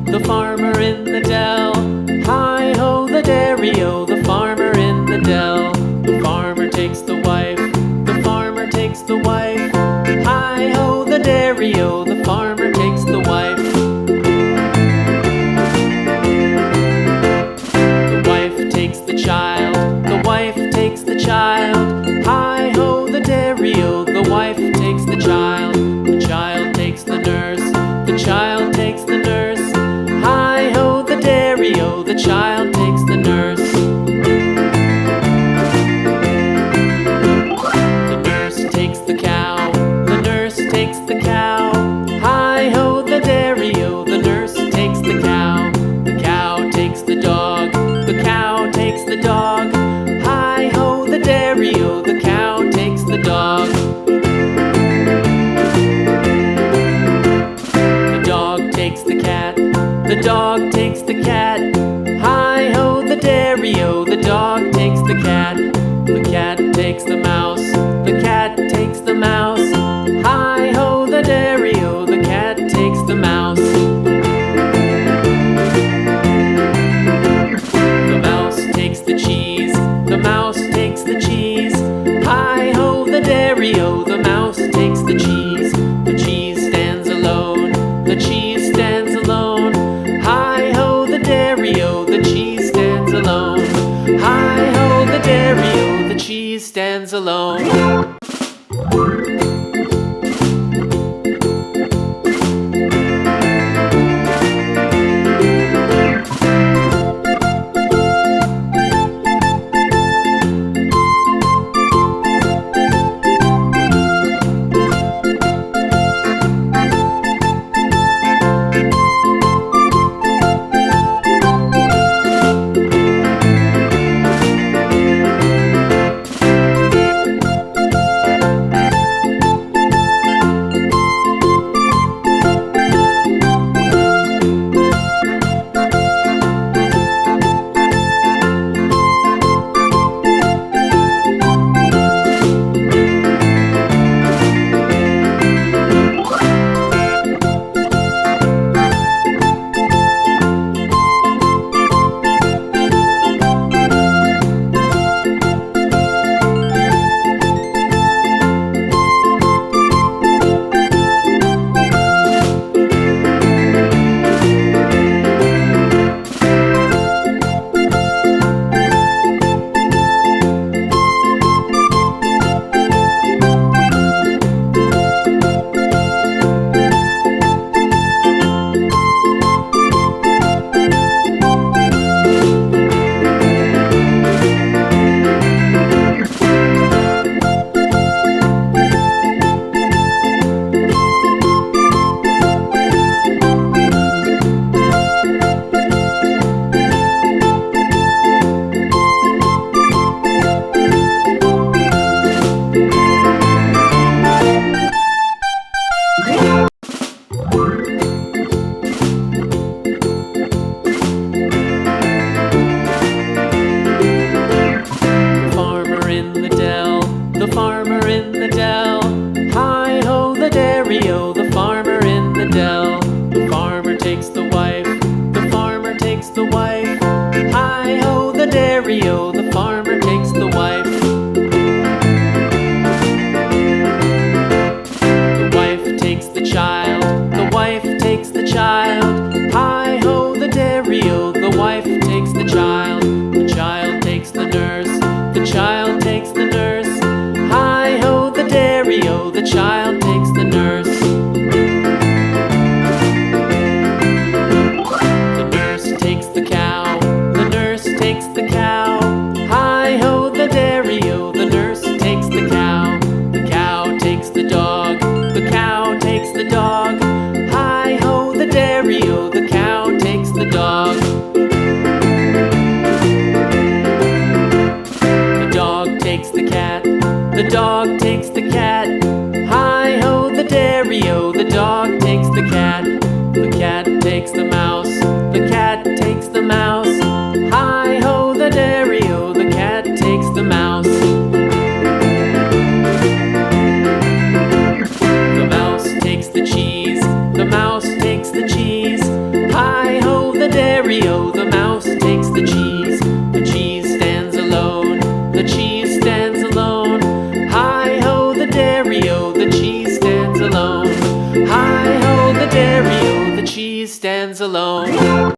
The farmer in the dell. Hi-ho, the dairy-o, the farmer in the dell. The farmer takes the wife, the farmer takes the wife. Hi-ho, the dairy-o, the farmer takes the wife. The wife takes the child, the wife takes the child. Hi-ho, the dairy-o, the wife takes the child. The child takes the nurse, the child takes the nurse. Hi-ho, the dairy-o, the child takes the nurse. The nurse takes the cow, the nurse takes the cow. Hi-ho, the dairy-o, the nurse takes the cow. The cow takes the dog, the cow takes the dog. Hi-ho, the dairy-o, the cow takes the dog. The dog takes the cat, the dog takes the cat. Hi-ho, the dairy-o, the dog takes the cat. The cat takes the mouse, the cat takes the mouse. Hi-ho, the dairy-o, the cat takes the mouse. The mouse takes the cheese, the mouse takes the cheese. Hi-ho, the dairy-o, the mouse takes the cheese. The cheese stands alone, the cheese stands alone. Hi-ho, the dairy-o, the cheese stands alone. Hi-ho, the dairy-o, the cheese stands alone. the cheese. Hi-ho, the dairy-o, the mouse takes the cheese. The cheese stands alone, the cheese stands alone. Hi-ho, the dairy-o, the cheese stands alone. Hi-ho, the dairy-o, the cheese stands alone.